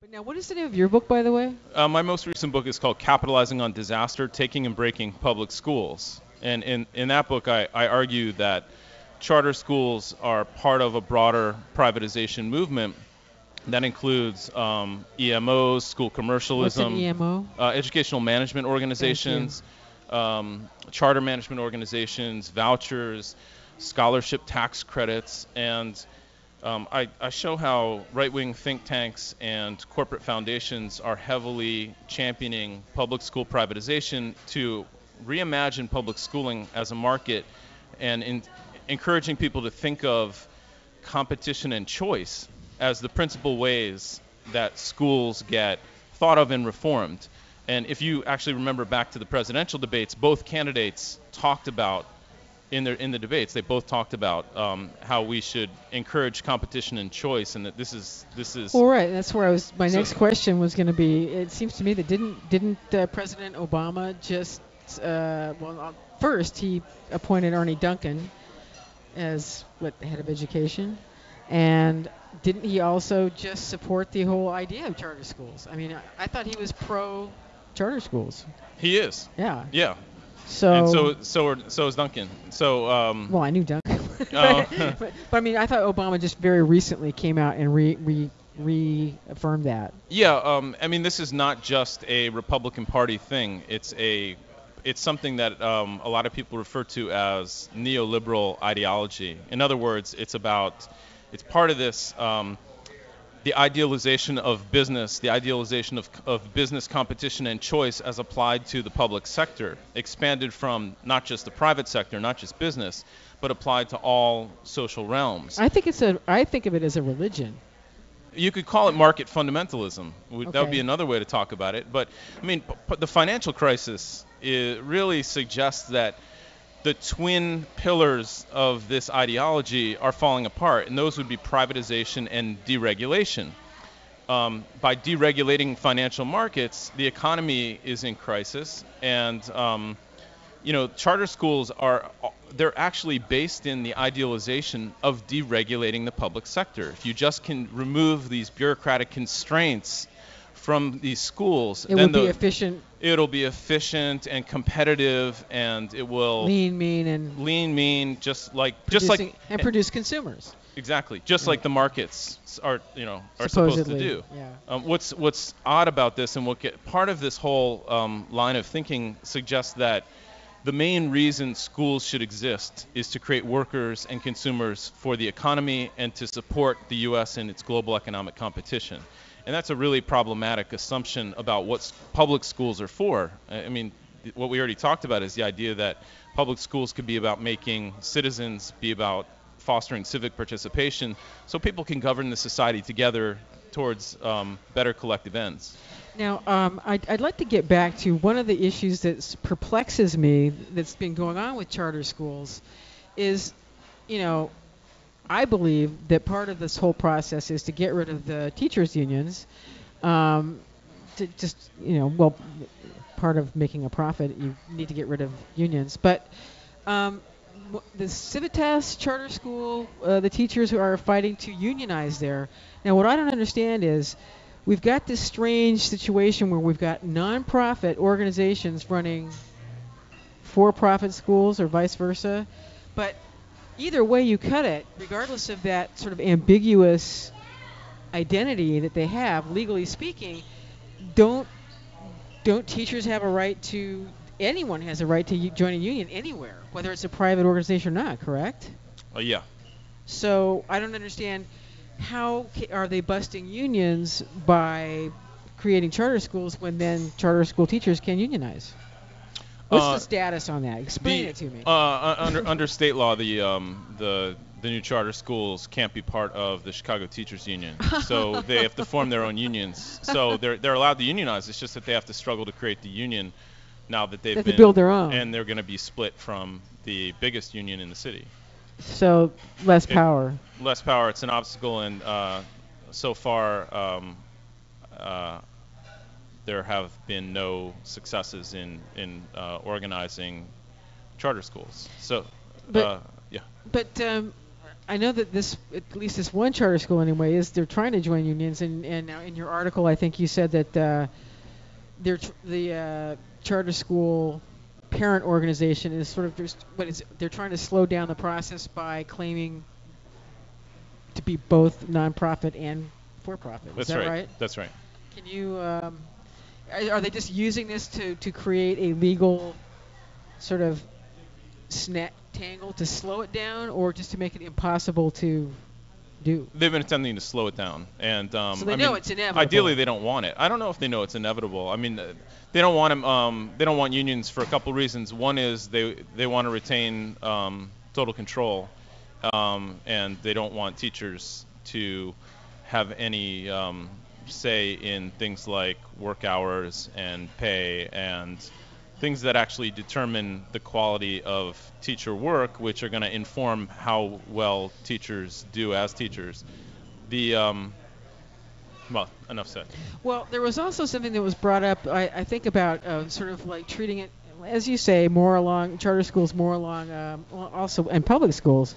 But now, what is the name of your book, by the way? My most recent book is called Capitalizing on Disaster, Taking and Breaking Public Schools. And in that book, I argue that charter schools are part of a broader privatization movement that includes EMOs, school What's an commercialism, EMO? educational management Thank you. organizations, charter management organizations, vouchers, scholarship tax credits, and I show how right-wing think tanks and corporate foundations are heavily championing public school privatization to reimagine public schooling as a market and encouraging people to think of competition and choice as the principal ways that schools get thought of and reformed. And if you actually remember back to the presidential debates, both candidates talked about in the debates, they both talked about how we should encourage competition and choice, and that this is Well, right. That's where I was. My so next question was going to be. It seems to me that didn't President Obama just first he appointed Arnie Duncan as the head of education, and didn't he also just support the whole idea of charter schools? I mean, I thought he was pro charter schools. he is. Yeah. Yeah, and So so is Duncan. So well, I knew Duncan, uh, but I mean, I thought Obama just very recently came out and reaffirmed that. yeah, I mean, this is not just a Republican Party thing. It's something that a lot of people refer to as neoliberal ideology. In other words, it's part of this the idealization of business, the idealization of business competition and choice as applied to the public sector, expanded from not just the private sector, not just business, but applied to all social realms. I think of it as a religion. You could call it market fundamentalism. That would be Okay. another way to talk about it. But I mean, the financial crisis really suggests that the twin pillars of this ideology are falling apart, and those would be privatization and deregulation. By deregulating financial markets, the economy is in crisis, and charter schools they're actually based in the idealization of deregulating the public sector. If you just can remove these bureaucratic constraints from these schools, It then would be efficient, it'll be efficient and competitive, and it will lean, mean, and lean, mean, just like produce consumers. exactly, just Yeah. like the markets are supposed to Supposedly, do. yeah. What's odd about this, and part of this whole line of thinking suggests that the main reason schools should exist is to create workers and consumers for the economy and to support the U.S. in its global economic competition. And that's a really problematic assumption about what public schools are for. I mean, what we already talked about is the idea that public schools could be about making citizens, be about fostering civic participation, so people can govern the society together towards better collective ends. Now, I'd like to get back to one of the issues that perplexes me that's been going on with charter schools is, you know, I believe that part of this whole process is to get rid of the teachers' unions. Um, to just, part of making a profit, you need to get rid of unions. But um, the Civitas Charter School, the teachers who are fighting to unionize there. Now, what I don't understand is we've got this strange situation where we've got nonprofit organizations running for-profit schools or vice versa. But either way you cut it, regardless of that sort of ambiguous identity that they have, legally speaking, don't don't teachers have a right to? Anyone has a right to join a union anywhere, whether it's a private organization or not. Correct? Yeah. So I don't understand how are they busting unions by creating charter schools when then charter school teachers can unionize? What's the status on that? Explain it to me. Under state law, the new charter schools can't be part of the Chicago Teachers Union, so they have to form their own unions. So they're allowed to unionize. It's just that they have to struggle to create the union now that They they've have to been build their own. and they're going to be split from the biggest union in the city. So less It, power. Less power. It's an obstacle, and so far uh, there have been no successes in organizing charter schools. So But yeah. but I know that this, at least this one charter school anyway, is they're trying to join unions, and now in your article, I think you said that the charter school parent organization is sort of just they're trying to slow down the process by claiming to be both nonprofit and for-profit. Is that right? That's right. Can you are they just using this to create a legal sort of tangle to slow it down, or just to make it impossible to do? They've been attempting to slow it down, and so they know it's inevitable. Ideally, they don't want it. I don't know if they know it's inevitable. I mean, they don't want them. They don't want unions for a couple reasons. One is they want to retain total control, and they don't want teachers to have any say in things like work hours and pay and things that actually determine the quality of teacher work, which are going to inform how well teachers do as teachers. Well, enough said. Well, there was also something that was brought up, I think, about sort of like treating it, as you say, more along charter schools, more along also in public schools.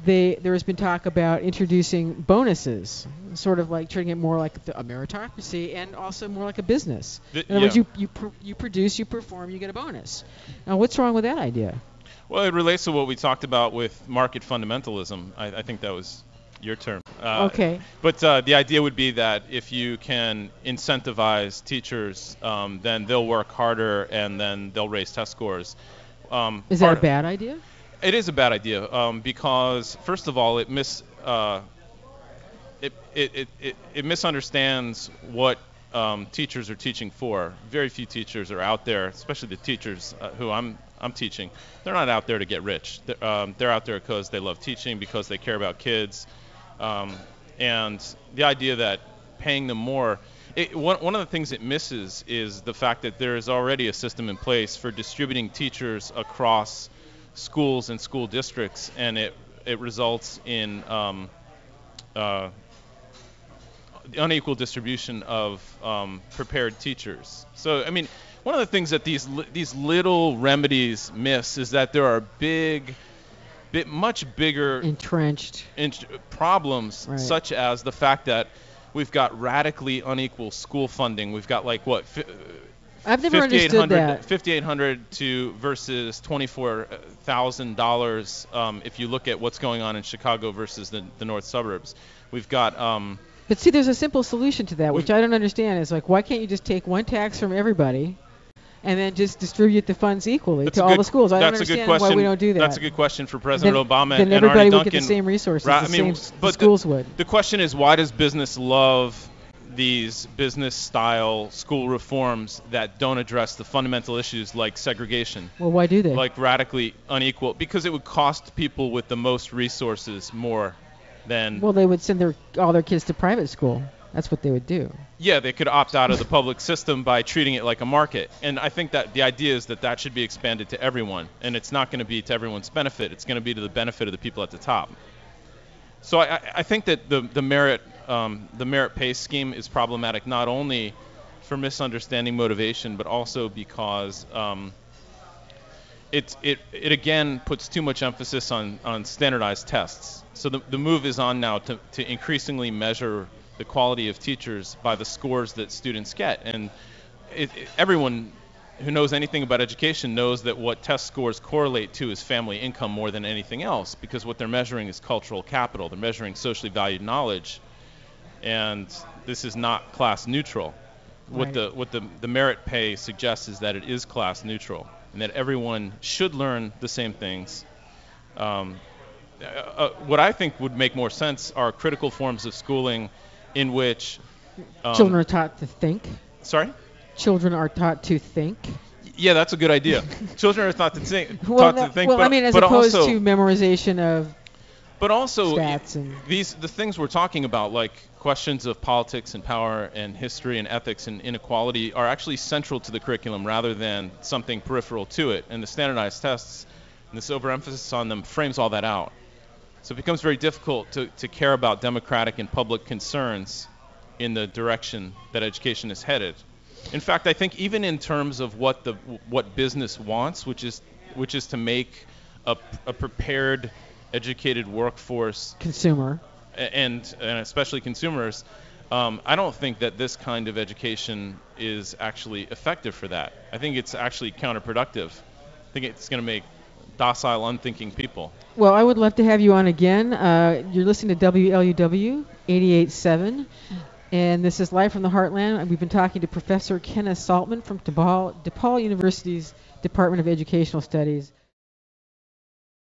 There has been talk about introducing bonuses, sort of like treating it more like a meritocracy and also more like a business. In other words, you produce, you perform, you get a bonus. Now, what's wrong with that idea? Well, it relates to what we talked about with market fundamentalism. I think that was your term. Okay. But the idea would be that if you can incentivize teachers, then they'll work harder and then they'll raise test scores. Is that a bad idea? It is a bad idea because, first of all, it misunderstands what teachers are teaching for. Very few teachers are out there, especially the teachers who I'm teaching. They're not out there to get rich. They're out there because they love teaching, because they care about kids, and the idea that paying them more. One of the things it misses is the fact that there is already a system in place for distributing teachers across schools and school districts, and it results in the unequal distribution of prepared teachers. So, I mean, one of the things that these little remedies miss is that there are much bigger entrenched problems, right, such as the fact that we've got radically unequal school funding. We've got like what? I've never understood that. $5,800 to versus $24,000 if you look at what's going on in Chicago versus the north suburbs. We've got. But see, there's a simple solution to that, which I don't understand. It's like, why can't you just take one tax from everybody and then just distribute the funds equally to all the schools? I don't understand why we don't do that. That's a good question for President Obama and Arnie Duncan. Then everybody would get the same resources, the schools would. The question is, why does business love these business-style school reforms that don't address the fundamental issues like segregation? Well, why do they? Like radically unequal? Because it would cost people with the most resources more than... Well, they would send all their kids to private school. That's what they would do. Yeah, they could opt out of the public system by treating it like a market. And I think that the idea is that should be expanded to everyone. And it's not going to be to everyone's benefit. It's going to be to the benefit of the people at the top. So I think that the merit pay scheme is problematic not only for misunderstanding motivation, but also because it again puts too much emphasis on standardized tests. So the move is on now to increasingly measure the quality of teachers by the scores that students get. And everyone who knows anything about education knows that what test scores correlate to is family income more than anything else, because what they're measuring is cultural capital. They're measuring socially valued knowledge, and this is not class neutral. Right. What the merit pay suggests is that it is class neutral, and that everyone should learn the same things. What I think would make more sense are critical forms of schooling in which children are taught to think. Sorry? Children are taught to think. Yeah, that's a good idea. Children are taught to think. Well, I mean, as opposed to memorization of. But also, stats and the things we're talking about, like questions of politics and power and history and ethics and inequality, are actually central to the curriculum rather than something peripheral to it. And the standardized tests and this overemphasis on them frames all that out. So it becomes very difficult to care about democratic and public concerns in the direction that education is headed. In fact, I think even in terms of what business wants, which is to make a prepared educated workforce, consumer, and especially consumers, I don't think that this kind of education is actually effective for that. I think it's actually counterproductive. I think it's going to make docile, unthinking people. Well, I would love to have you on again. You're listening to WLUW 88.7, and this is Live from the Heartland. We've been talking to Professor Kenneth Saltman from DePaul University's Department of Educational Studies.